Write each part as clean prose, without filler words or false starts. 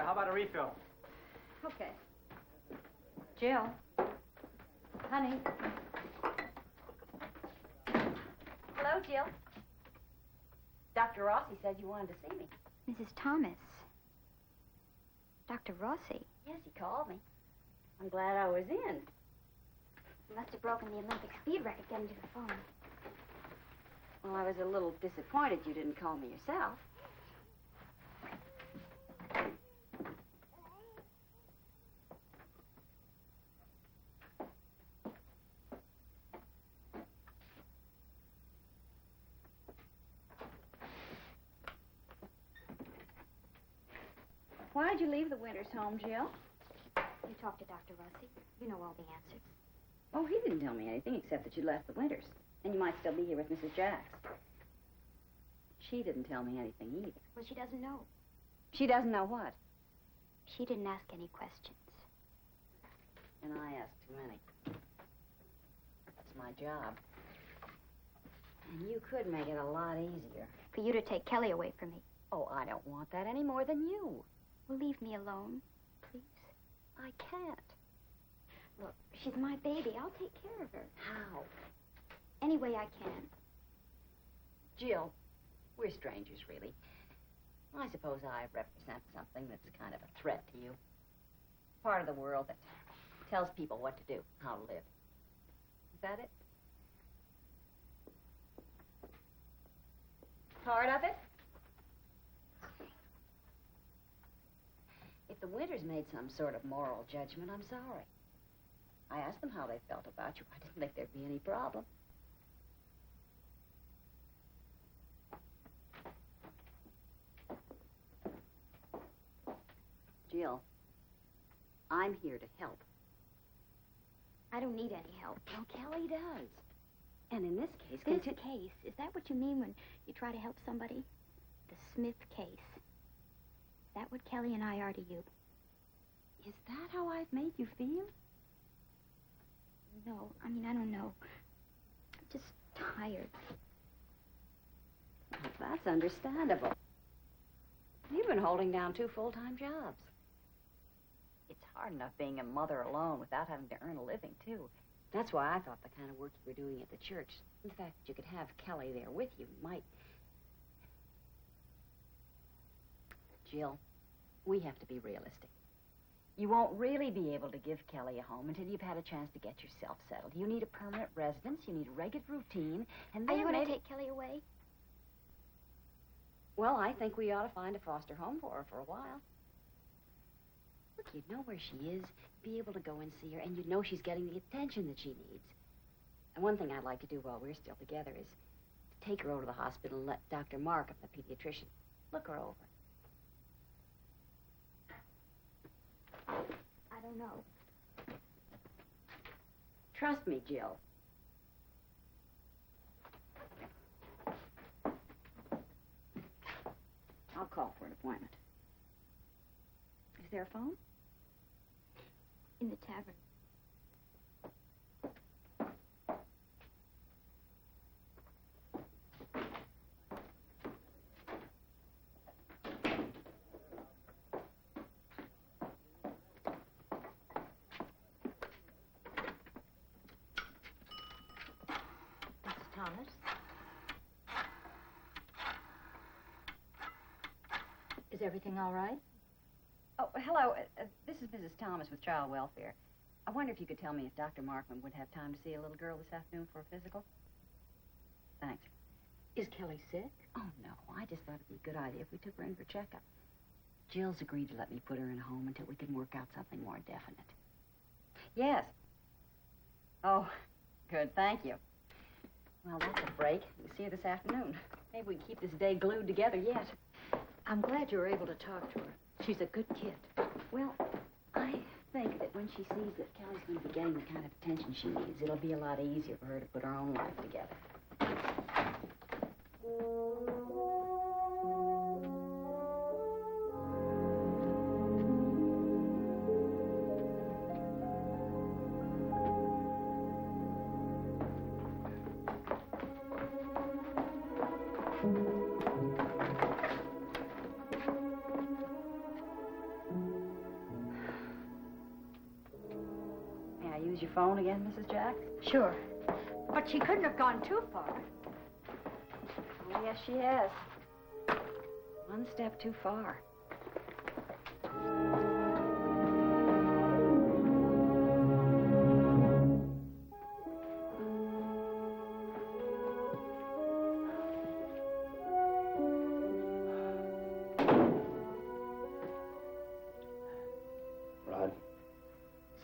how about a refill? Okay. Jill. Honey. Hello, Jill. Dr. Rossi said you wanted to see me. Mrs. Thomas. Dr. Rossi. Yes, he called me. I'm glad I was in. You must have broken the Olympic speed record getting to the phone. Well, I was a little disappointed you didn't call me yourself. Why did you leave the Winters home, Jill? You talked to Dr. Rossi. You know all the answers. Oh, he didn't tell me anything except that you left the Winters. And you might still be here with Mrs. Jacks. She didn't tell me anything either. Well, she doesn't know. She doesn't know what? She didn't ask any questions. And I asked too many. That's my job. And you could make it a lot easier. For you to take Kelly away from me. Oh, I don't want that any more than you. Well, leave me alone, please. I can't. Look, she's my baby. I'll take care of her. How? Any way I can. Jill, we're strangers, really. I suppose I represent something that's kind of a threat to you. Part of the world that tells people what to do, how to live. Is that it? Part of it? If the Winters made some sort of moral judgment, I'm sorry. I asked them how they felt about you. I didn't think there'd be any problem. Jill, I'm here to help. I don't need any help. Well, Kelly does. And in this case... This case? Is that what you mean when you try to help somebody? The Smith case. Is that what Kelly and I are to you? Is that how I've made you feel? No, I mean, I don't know. I'm just tired. Well, that's understandable. You've been holding down 2 full-time jobs. It's hard enough being a mother alone without having to earn a living, too. That's why I thought the kind of work you were doing at the church, the fact that you could have Kelly there with you, might... Jill, we have to be realistic. You won't really be able to give Kelly a home until you've had a chance to get yourself settled. You need a permanent residence, you need a regular routine, and then Are you going maybe... to take Kelly away? Well, I think we ought to find a foster home for her for a while. Look, you'd know where she is, be able to go and see her, and you'd know she's getting the attention that she needs. And one thing I'd like to do while we're still together is to take her over to the hospital and let Dr. Markham, the pediatrician, look her over. I don't know. Trust me, Jill. I'll call for an appointment. Is there a phone? In the tavern. Thomas? Is everything all right? Oh, hello. This is Mrs. Thomas with Child Welfare. I wonder if you could tell me if Dr. Markman would have time to see a little girl this afternoon for a physical? Thanks. Is Kelly sick? Oh, no. I just thought it'd be a good idea if we took her in for checkup. Jill's agreed to let me put her in a home until we can work out something more definite. Yes. Oh, good. Thank you. Well, that's a break. We'll see you this afternoon. Maybe we can keep this day glued together yet. I'm glad you were able to talk to her. She's a good kid. Well, I think that when she sees that Kelly's going to be getting the kind of attention she needs, it'll be a lot easier for her to put her own life together. phone again, Mrs. Jack? Sure. But she couldn't have gone too far. Oh, yes, she has. One step too far. Rod?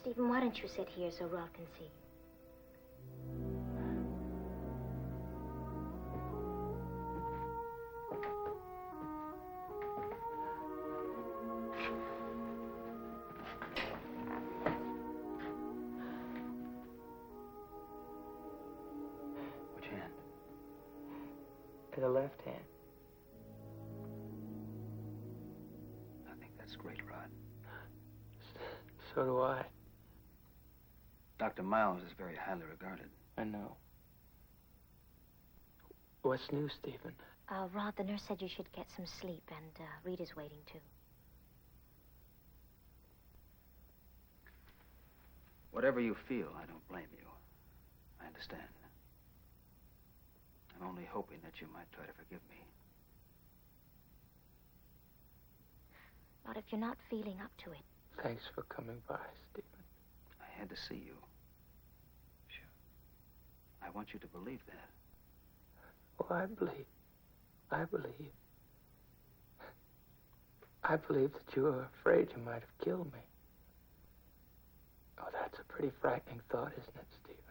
Stephen, why don't you sit here so Rod can see? Which hand? The left hand. I think that's great, Rod. So do I. Dr. Miles is very highly regarded. I know. What's new, Stephen? Rod, the nurse said you should get some sleep, and Rita's waiting too. Whatever you feel, I don't blame you. I understand. I'm only hoping that you might try to forgive me. Rod, if you're not feeling up to it... Thanks for coming by, Stephen. I had to see you. Sure. I want you to believe that. Oh, I believe. I believe. I believe that you were afraid you might have killed me. Oh, that's a pretty frightening thought, isn't it, Stephen?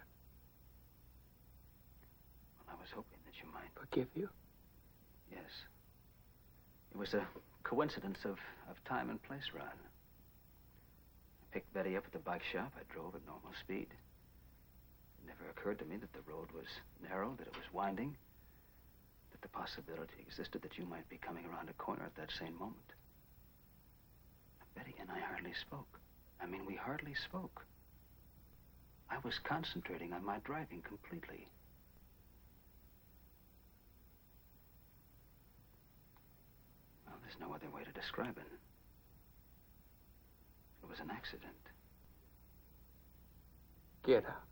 Well, I was hoping that you might. Forgive you? Yes. It was a coincidence of time and place, Ron. I picked Betty up at the bike shop. I drove at normal speed. It never occurred to me that the road was narrow, that it was winding, that the possibility existed that you might be coming around a corner at that same moment. Betty and I hardly spoke. I mean, we hardly spoke. I was concentrating on my driving completely. Well, there's no other way to describe it. It was an accident. Get out.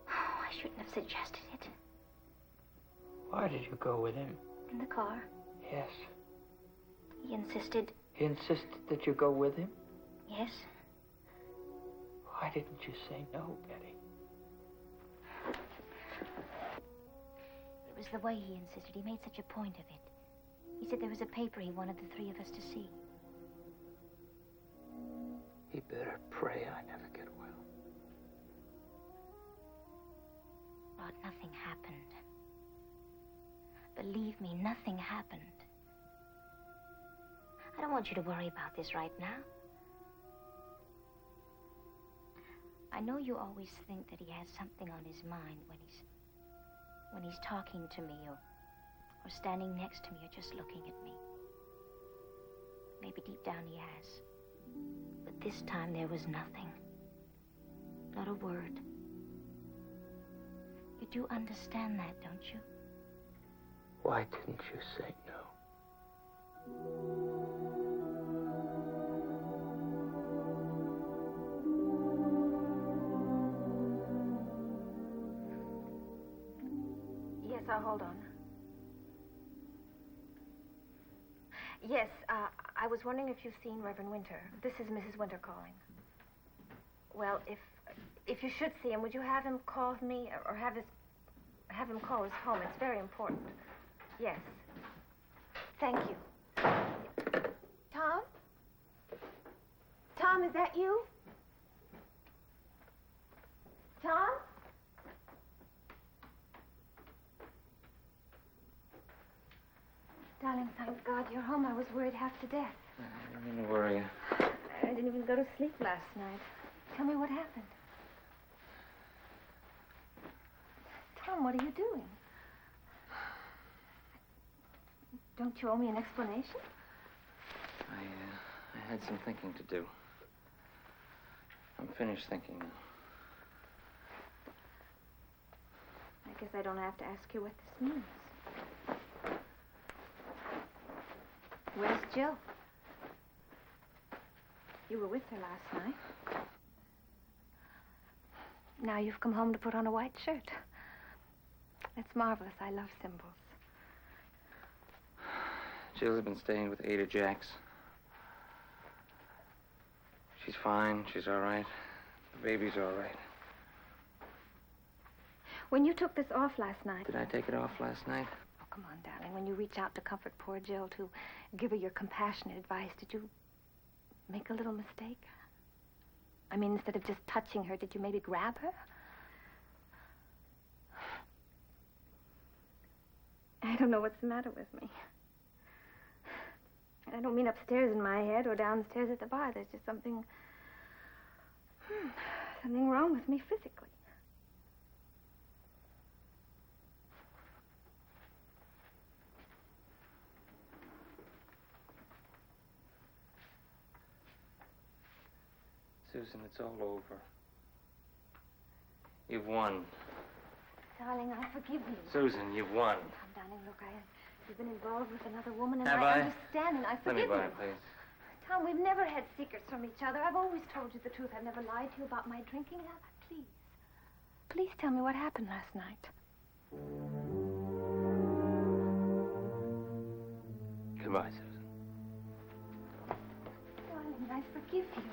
I shouldn't have suggested it. Why did you go with him? In the car, Yes. he insisted. He insisted that you go with him? Yes. Why didn't you say no, Betty? It was the way he insisted. He made such a point of it. He said there was a paper he wanted the three of us to see. He better pray I never get well. Rod, nothing happened. Believe me, nothing happened. I don't want you to worry about this right now. I know you always think that he has something on his mind when he's talking to me or standing next to me or just looking at me. Maybe deep down he has. But this time there was nothing. Not a word. You do understand that, don't you? Why didn't you say no? Yes, I'll hold on. Yes, I was wondering if you've seen Reverend Winter. This is Mrs. Winter calling. Well, if you should see him, would you have him call me or have him call his home? It's very important. Yes. Thank you. Tom? Tom, is that you? Tom? Darling, thank God you're home. I was worried half to death. I don't mean to worry you. I didn't even go to sleep last night. Tell me what happened. Tom, what are you doing? Don't you owe me an explanation? I had some thinking to do. I'm finished thinking now. I guess I don't have to ask you what this means. Where's Jill? You were with her last night. Now you've come home to put on a white shirt. That's marvelous. I love symbols. Jill's been staying with Ada Jacks. She's fine. She's all right. The baby's all right. When you took this off last night... Did I take it off last night? Oh, come on, darling. When you reach out to comfort poor Jill, to give her your compassionate advice, did you make a little mistake? I mean, instead of just touching her, did you maybe grab her? I don't know what's the matter with me. And I don't mean upstairs in my head or downstairs at the bar. There's just something wrong with me physically. Susan, it's all over. You've won. Darling, I forgive you. Susan, you've won. Tom, darling, look, you've been involved with another woman, and Have I I? understand, and I Let me forgive by, you. please. Tom, we've never had secrets from each other. I've always told you the truth. I've never lied to you about my drinking. Now, please. Please tell me what happened last night. Goodbye, Susan. Darling, I forgive you.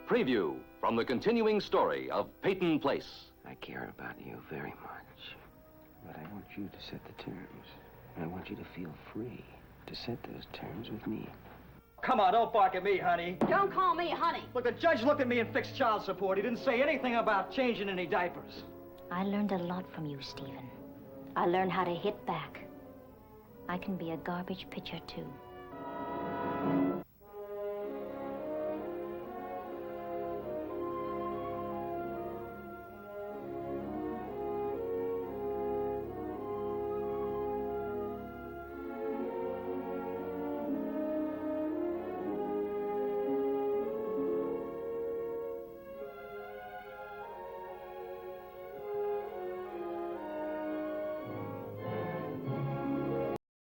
Preview from the continuing story of Peyton Place. I care about you very much, but I want you to set the terms. I want you to feel free to set those terms with me. Come on, don't bark at me, honey. Don't call me honey. Look, the judge looked at me and fixed child support. He didn't say anything about changing any diapers. I learned a lot from you, Stephen. I learned how to hit back. I can be a garbage pitcher, too.